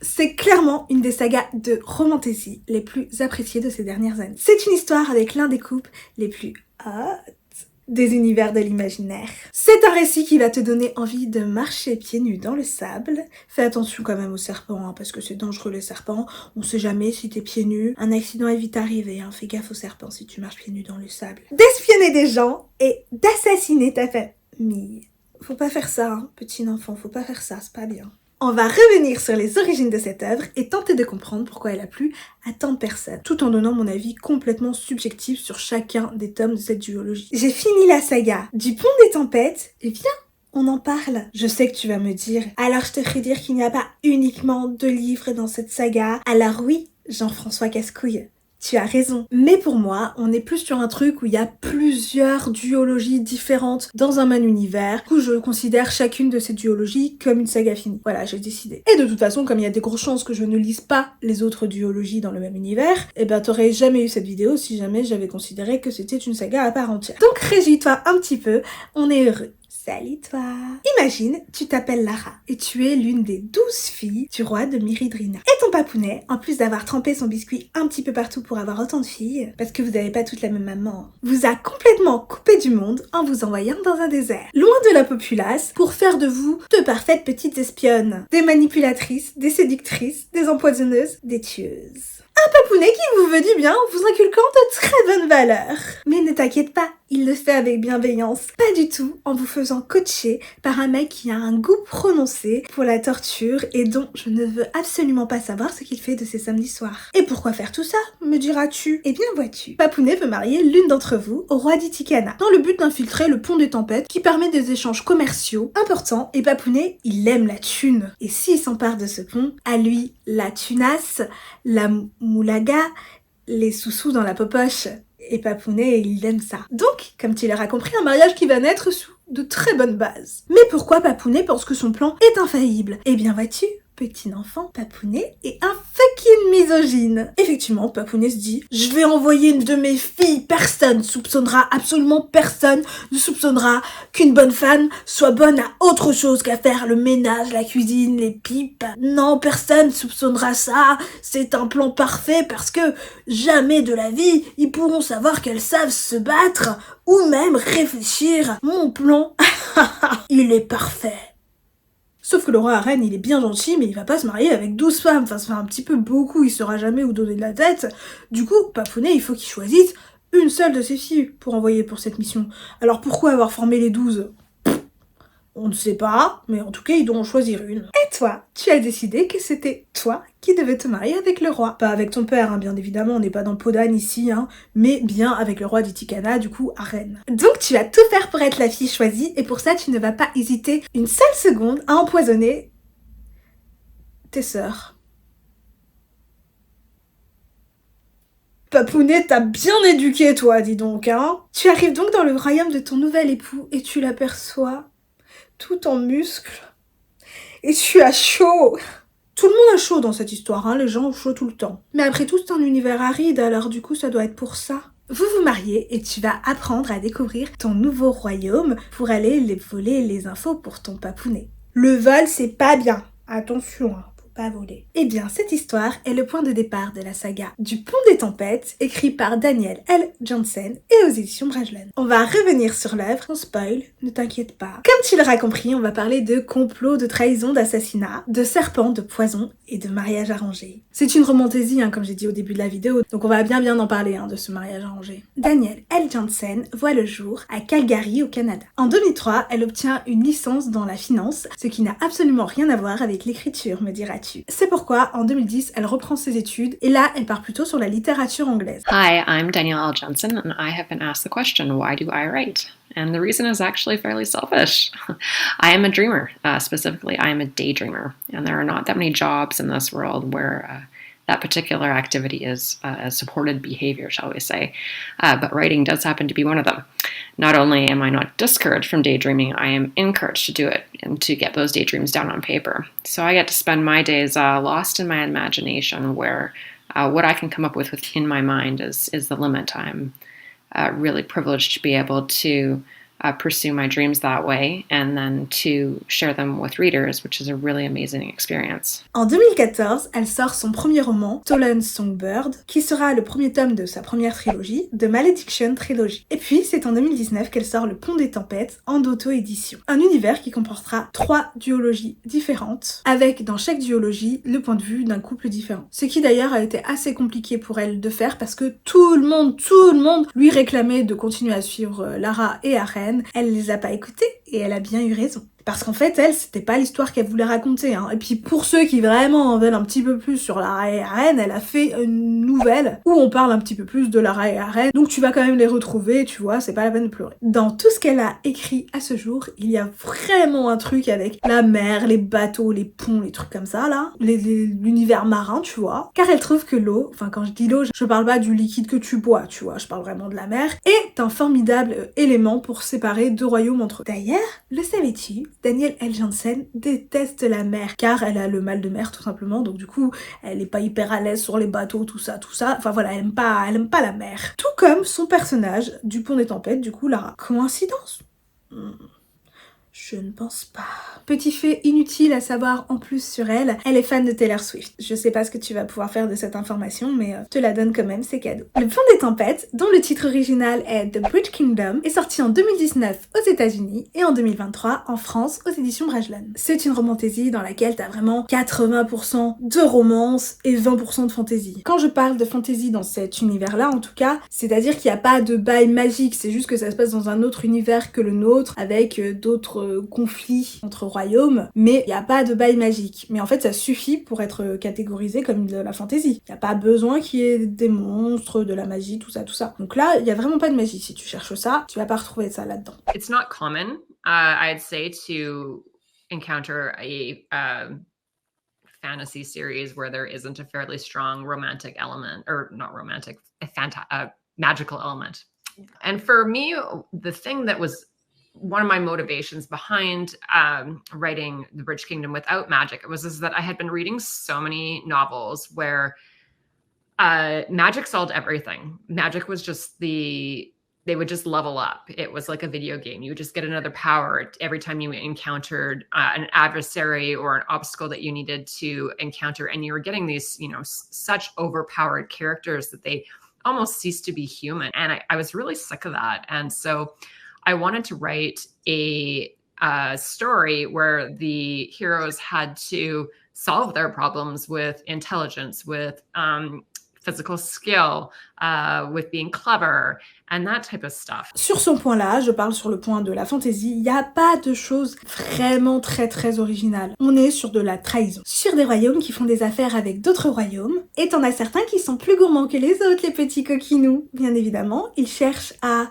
C'est clairement une des sagas de romantasy les plus appréciées de ces dernières années. C'est une histoire avec l'un des couples les plus hot des univers de l'imaginaire. C'est un récit qui va te donner envie de marcher pieds nus dans le sable. Fais attention quand même aux serpents, hein, parce que c'est dangereux les serpents. On sait jamais si t'es pieds nus. Un accident est vite arrivé, hein. Fais gaffe aux serpents si tu marches pieds nus dans le sable. D'espionner des gens et d'assassiner ta famille. Faut pas faire ça, hein, petit enfant, faut pas faire ça, c'est pas bien. On va revenir sur les origines de cette œuvre et tenter de comprendre pourquoi elle a plu à tant de personnes, tout en donnant mon avis complètement subjectif sur chacun des tomes de cette duologie. J'ai fini la saga du Pont des Tempêtes, et viens, on en parle. Je sais que tu vas me dire, alors je te ferai dire qu'il n'y a pas uniquement 2 livres dans cette saga. Alors oui, Jean-François Cascouille, tu as raison. Mais pour moi, on est plus sur un truc où il y a plusieurs duologies différentes dans un même univers, où je considère chacune de ces duologies comme une saga finie. Voilà, j'ai décidé. Et de toute façon, comme il y a des grosses chances que je ne lise pas les autres duologies dans le même univers, eh ben t'aurais jamais eu cette vidéo si jamais j'avais considéré que c'était une saga à part entière. Donc réjouis-toi un petit peu, on est heureux. Salut toi! Imagine, tu t'appelles Lara et tu es l'une des 12 filles du roi de Myridrina. Et ton papounet, en plus d'avoir trempé son biscuit un petit peu partout pour avoir autant de filles, parce que vous n'avez pas toutes la même maman, vous a complètement coupé du monde en vous envoyant dans un désert, loin de la populace, pour faire de vous de parfaites petites espionnes, des manipulatrices, des séductrices, des empoisonneuses, des tueuses. Un papounet qui vous veut du bien en vous inculquant de très bonnes valeurs. Mais ne t'inquiète pas, il le fait avec bienveillance. Pas du tout en vous faisant coacher par un mec qui a un goût prononcé pour la torture et dont je ne veux absolument pas savoir ce qu'il fait de ses samedis soirs. Et pourquoi faire tout ça, me diras-tu? Eh bien vois-tu, Papounet veut marier l'une d'entre vous au roi d'Itikana, dans le but d'infiltrer le pont des tempêtes qui permet des échanges commerciaux importants, et Papounet, il aime la thune. Et s'il s'empare de ce pont, à lui, la tunasse, la moulaga, les sous-sous dans la popoche. Et Papounet, il aime ça. Donc, comme tu l'auras compris, un mariage qui va naître sous de très bonnes bases. Mais pourquoi Papounet pense que son plan est infaillible? Eh bien vois-tu, petit enfant, Papounet est un fucking misogyne. Effectivement, Papounet se dit, je vais envoyer une de mes filles, personne soupçonnera, absolument personne ne soupçonnera qu'une bonne femme soit bonne à autre chose qu'à faire le ménage, la cuisine, les pipes. Non, personne soupçonnera ça, c'est un plan parfait parce que jamais de la vie ils pourront savoir qu'elles savent se battre ou même réfléchir. Mon plan, il est parfait. Sauf que le roi Arène, il est bien gentil, mais il va pas se marier avec 12 femmes. Enfin, ça fait un petit peu beaucoup, il saura jamais où donner de la tête. Du coup, Papounet, il faut qu'il choisisse une seule de ses filles pour envoyer pour cette mission. Alors pourquoi avoir formé les 12 ? On ne sait pas, mais en tout cas, ils doivent en choisir une. Et toi, tu as décidé que c'était toi qui devais te marier avec le roi. Pas avec ton père, hein, bien évidemment, on n'est pas dans Podane ici, hein, mais bien avec le roi d'Itikana, du coup, à Rennes. Donc tu vas tout faire pour être la fille choisie, et pour ça, tu ne vas pas hésiter une seule seconde à empoisonner tes sœurs. Papounet, t'as bien éduqué, toi, dis donc, hein. Tu arrives donc dans le royaume de ton nouvel époux, et tu l'aperçois tout en muscles. Et tu as chaud. Tout le monde a chaud dans cette histoire, hein, les gens ont chaud tout le temps. Mais après tout, c'est un univers aride, alors du coup, ça doit être pour ça. Vous vous mariez et tu vas apprendre à découvrir ton nouveau royaume pour aller les voler les infos pour ton papounet. Le vol, c'est pas bien. Attention, hein. Pas voler. Eh bien, cette histoire est le point de départ de la saga du Pont des Tempêtes, écrit par Daniel L. Jansen et aux éditions Brajlon. On va revenir sur l'œuvre, on spoil, ne t'inquiète pas. Comme tu l'auras compris, on va parler de complot, de trahison, d'assassinat, de serpents, de poison et de mariage arrangé. C'est une romantasy, hein, comme j'ai dit au début de la vidéo, donc on va bien en parler, hein, de ce mariage arrangé. Daniel L. Jansen voit le jour à Calgary, au Canada. En 2003, elle obtient une licence dans la finance, ce qui n'a absolument rien à voir avec l'écriture, me dira-t-il. C'est pourquoi, en 2010, elle reprend ses études et là, elle part plutôt sur la littérature anglaise. Hi, I'm Danielle L. Johnson, and I have been asked the question, why do I write? And the reason is actually fairly selfish. I am a dreamer. Specifically, I am a daydreamer. And there are not that many jobs in this world where that particular activity is a supported behavior, shall we say. But writing does happen to be one of them. Not only am I not discouraged from daydreaming, I am encouraged to do it and to get those daydreams down on paper. So I get to spend my days lost in my imagination where what I can come up with in my mind is the limit. I'm really privileged to be able to pursue my dreams that way, and then to share them with readers, which is a really amazing experience. En 2014, elle sort son premier roman, Stolen Songbird, qui sera le premier tome de sa première trilogie, The Malediction Trilogy. Et puis, c'est en 2019 qu'elle sort Le Pont des Tempêtes en auto-édition. Un univers qui comportera 3 duologies différentes, avec dans chaque duologie le point de vue d'un couple différent. Ce qui d'ailleurs a été assez compliqué pour elle de faire parce que tout le monde lui réclamait de continuer à suivre Lara et Aren. Elle les a pas écoutés et elle a bien eu raison. Parce qu'en fait, elle, c'était pas l'histoire qu'elle voulait raconter. Et puis pour ceux qui vraiment en veulent un petit peu plus sur Lara et Aren, elle a fait une nouvelle où on parle un petit peu plus de Lara et Aren. Donc tu vas quand même les retrouver, tu vois, c'est pas la peine de pleurer. Dans tout ce qu'elle a écrit à ce jour, il y a vraiment un truc avec la mer, les bateaux, les ponts, les trucs comme ça, là. L'univers marin, tu vois. Car elle trouve que l'eau, enfin quand je dis l'eau, je parle pas du liquide que tu bois, tu vois, je parle vraiment de la mer, est un formidable élément pour séparer deux royaumes entre eux. D'ailleurs, le savais-tu? Danielle L. Jansen déteste la mer, car elle a le mal de mer tout simplement, donc du coup, elle est pas hyper à l'aise sur les bateaux, tout ça, enfin voilà, elle aime pas la mer. Tout comme son personnage du Pont des Tempêtes, du coup, Lara. Coïncidence? Je ne pense pas. Petit fait inutile à savoir en plus sur elle, elle est fan de Taylor Swift. Je sais pas ce que tu vas pouvoir faire de cette information, mais te la donne quand même, c'est cadeau. Le Pont des Tempêtes, dont le titre original est The Bridge Kingdom, est sorti en 2019 aux États-Unis et en 2023 en France aux éditions Brajlon. C'est une romantaisie dans laquelle t'as vraiment 80% de romance et 20% de fantaisie. Quand je parle de fantaisie dans cet univers-là, en tout cas, c'est-à-dire qu'il n'y a pas de bail magique, c'est juste que ça se passe dans un autre univers que le nôtre, avec d'autres conflits entre royaumes, mais il n'y a pas de bail magique. Mais en fait, ça suffit pour être catégorisé comme de la fantaisie. Il n'y a pas besoin qu'il y ait des monstres, de la magie, tout ça, tout ça. Donc là, il n'y a vraiment pas de magie. Si tu cherches ça, tu vas pas retrouver ça là-dedans. It's not common, I'd say, to encounter a fantasy series where there isn't a fairly strong romantic element, or not romantic, a magical element. And for me, the thing that was one of my motivations behind writing The Bridge Kingdom without magic is that I had been reading so many novels where magic solved everything. Magic was just they would just level up. It was like a video game. You would just get another power every time you encountered an adversary or an obstacle that you needed to encounter. And you were getting these, such overpowered characters that they almost ceased to be human. And I was really sick of that. And so I wanted to write a story where the heroes had to solve their problems with intelligence, with physical skill, with being clever, and that type of stuff. Sur ce point-là, je parle sur le point de la fantaisie, il n'y a pas de choses vraiment très très originales. On est sur de la trahison. Sur des royaumes qui font des affaires avec d'autres royaumes, et t'en as certains qui sont plus gourmands que les autres, les petits coquinous. Bien évidemment, ils cherchent à...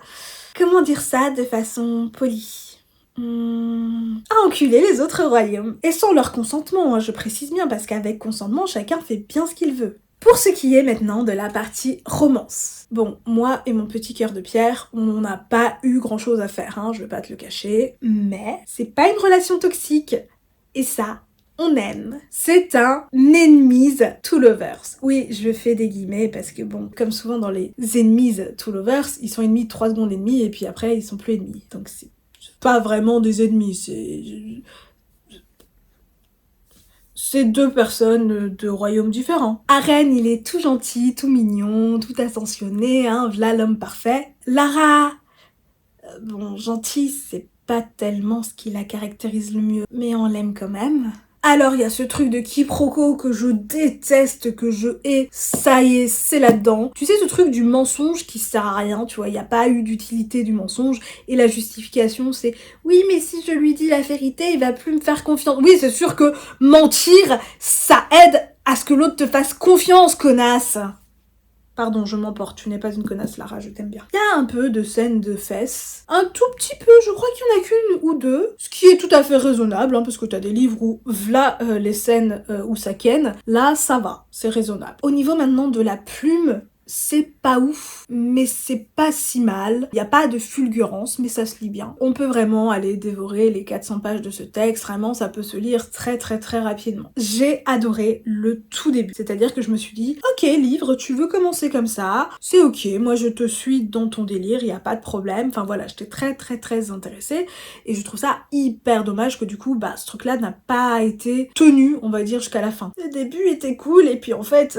Comment dire ça de façon polie? À enculer les autres royaumes. Et sans leur consentement, je précise bien, parce qu'avec consentement, chacun fait bien ce qu'il veut. Pour ce qui est maintenant de la partie romance. Bon, moi et mon petit cœur de pierre, on n'a pas eu grand chose à faire, je vais pas te le cacher. Mais c'est pas une relation toxique. Et ça, on aime. C'est un enemies to lovers. Oui, je fais des guillemets parce que bon, comme souvent dans les enemies to lovers, ils sont ennemis 3 secondes et demie et puis après ils sont plus ennemis. Donc c'est pas vraiment des ennemis, c'est 2 personnes de royaumes différents. Aren, il est tout gentil, tout mignon, tout attentionné, v'là l'homme parfait. Lara, bon, gentil, c'est pas tellement ce qui la caractérise le mieux, mais on l'aime quand même. Alors il y a ce truc de quiproquo que je déteste, que je hais, ça y est, c'est là-dedans. Tu sais, ce truc du mensonge qui sert à rien, tu vois, il n'y a pas eu d'utilité du mensonge, et la justification c'est « Oui, mais si je lui dis la vérité, il va plus me faire confiance. » Oui, c'est sûr que mentir, ça aide à ce que l'autre te fasse confiance, connasse. Pardon, je m'emporte, tu n'es pas une connasse, Lara, je t'aime bien. Il y a un peu de scènes de fesses, un tout petit peu, je crois qu'il n'y en a qu'une ou 2, ce qui est tout à fait raisonnable, parce que t'as des livres où v'là les scènes où ça ken, là ça va, c'est raisonnable. Au niveau maintenant de la plume, c'est pas ouf, mais c'est pas si mal. Il y a pas de fulgurance, mais ça se lit bien. On peut vraiment aller dévorer les 400 pages de ce texte, vraiment ça peut se lire très très très rapidement. J'ai adoré le tout début, c'est-à-dire que je me suis dit, ok livre, tu veux commencer comme ça, c'est ok, moi je te suis dans ton délire, il y a pas de problème, enfin voilà, j'étais très très très intéressée, et je trouve ça hyper dommage que du coup, ce truc-là n'a pas été tenu, on va dire, jusqu'à la fin. Le début était cool, et puis en fait...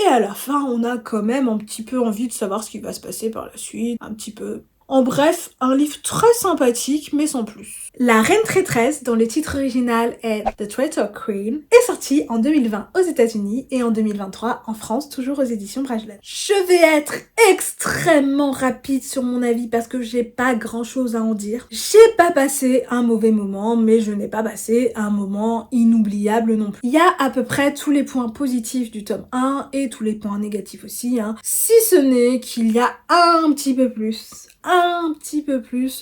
Et à la fin, on a quand même un petit peu envie de savoir ce qui va se passer par la suite, un petit peu. En bref, un livre très sympathique, mais sans plus. La Reine Traîtresse, dont le titre original est The Traitor Queen, est sortie en 2020 aux États-Unis et en 2023 en France, toujours aux éditions Brajlon. Je vais être extrêmement rapide sur mon avis parce que j'ai pas grand chose à en dire. J'ai pas passé un mauvais moment, mais je n'ai pas passé un moment inoubliable non plus. Il y a à peu près tous les points positifs du tome 1 et tous les points négatifs aussi, si ce n'est qu'il y a un petit peu plus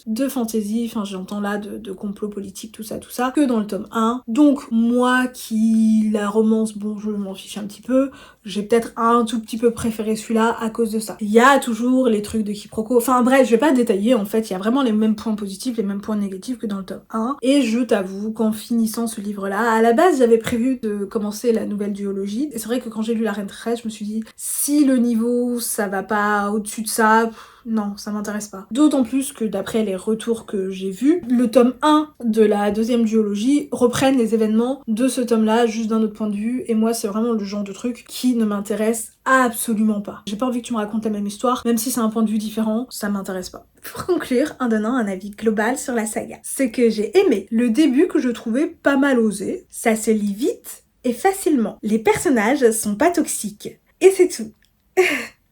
de fantaisie, enfin j'entends là de complot politique, tout ça, que dans le tome 1. Donc moi qui la romance, bon je m'en fiche un petit peu, j'ai peut-être un tout petit peu préféré celui-là à cause de ça. Il y a toujours les trucs de quiproquo, enfin bref, je vais pas détailler, en fait il y a vraiment les mêmes points positifs, les mêmes points négatifs que dans le tome 1. Et je t'avoue qu'en finissant ce livre-là, à la base j'avais prévu de commencer la nouvelle duologie, et c'est vrai que quand j'ai lu La Reine Traîtresse, je me suis dit, si le niveau ça va pas au-dessus de ça, non, ça m'intéresse pas. D'autant plus que d'après les retours que j'ai vus, le tome 1 de la deuxième duologie reprennent les événements de ce tome-là, juste d'un autre point de vue, et moi c'est vraiment le genre de truc qui ne m'intéresse absolument pas. J'ai pas envie que tu me racontes la même histoire, même si c'est un point de vue différent, ça m'intéresse pas. Pour conclure, en donnant un avis global sur la saga, ce que j'ai aimé, le début que je trouvais pas mal osé, ça se lit vite et facilement. Les personnages sont pas toxiques. Et c'est tout.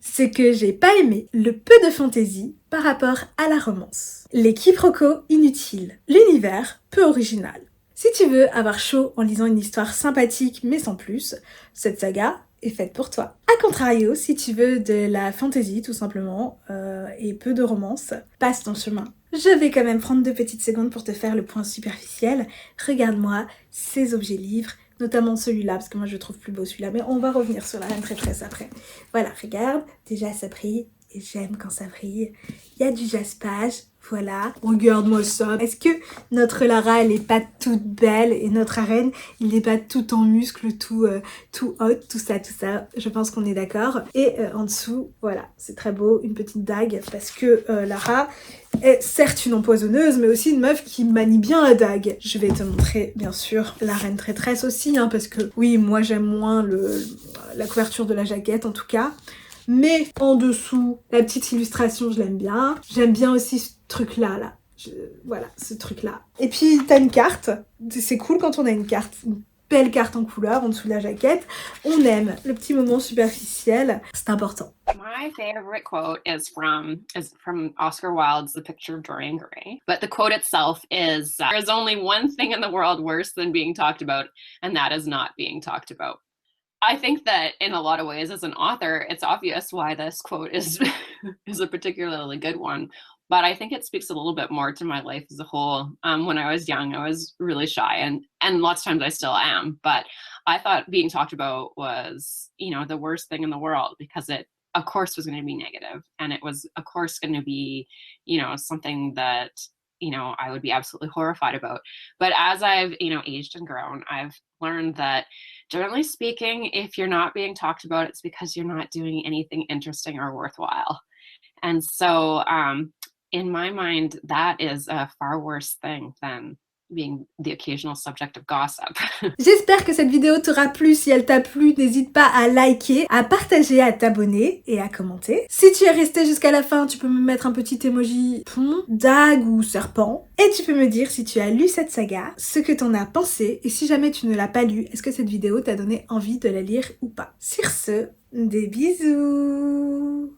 Ce que j'ai pas aimé, le peu de fantaisie par rapport à la romance. Les quiproquos inutiles. L'univers peu original. Si tu veux avoir chaud en lisant une histoire sympathique mais sans plus, cette saga est faite pour toi. A contrario, si tu veux de la fantaisie tout simplement, et peu de romance, passe ton chemin. Je vais quand même prendre 2 petites secondes pour te faire le point superficiel. Regarde-moi ces objets livres, notamment celui-là, parce que moi je trouve plus beau celui-là, mais on va revenir sur La Reine Traîtresse après. Voilà, regarde, déjà ça brille, et j'aime quand ça brille. Il y a du jaspage, voilà. Regarde-moi ça. Est-ce que notre Lara, elle est pas toute belle, et notre arène, il est pas tout en muscles, tout hot, tout ça. Je pense qu'on est d'accord. Et en dessous, voilà, c'est très beau, une petite dague, parce que Lara est certes une empoisonneuse, mais aussi une meuf qui manie bien la dague. Je vais te montrer, bien sûr, La Reine Traîtresse aussi, parce que oui, moi j'aime moins la couverture de la jaquette, en tout cas. Mais en dessous, la petite illustration, je l'aime bien. J'aime bien aussi ce truc-là, là. Voilà, ce truc-là. Et puis, t'as une carte. C'est cool quand on a une carte. Une belle carte en couleur en dessous de la jaquette. On aime le petit moment superficiel. C'est important. My favorite quote is from Oscar Wilde's The Picture of Dorian Gray. But the quote itself is, "There's only one thing in the world worse than being talked about, and that is not being talked about." I think that in a lot of ways, as an author, it's obvious why this quote is is a particularly good one. But I think it speaks a little bit more to my life as a whole. When I was young, I was really shy, and lots of times I still am. But I thought being talked about was, the worst thing in the world because it, of course, was going to be negative, and it was, of course, going to be, something that I would be absolutely horrified about. But as I've, aged and grown, I've learned that generally speaking, if you're not being talked about, it's because you're not doing anything interesting or worthwhile. And so, in my mind, that is a far worse thing than being the occasional subject of gossip. J'espère que cette vidéo t'aura plu. Si elle t'a plu, n'hésite pas à liker, à partager, à t'abonner et à commenter. Si tu es resté jusqu'à la fin, tu peux me mettre un petit emoji pont, dague ou serpent. Et tu peux me dire si tu as lu cette saga, ce que t'en as pensé, et si jamais tu ne l'as pas lu, est-ce que cette vidéo t'a donné envie de la lire ou pas. Sur ce, des bisous!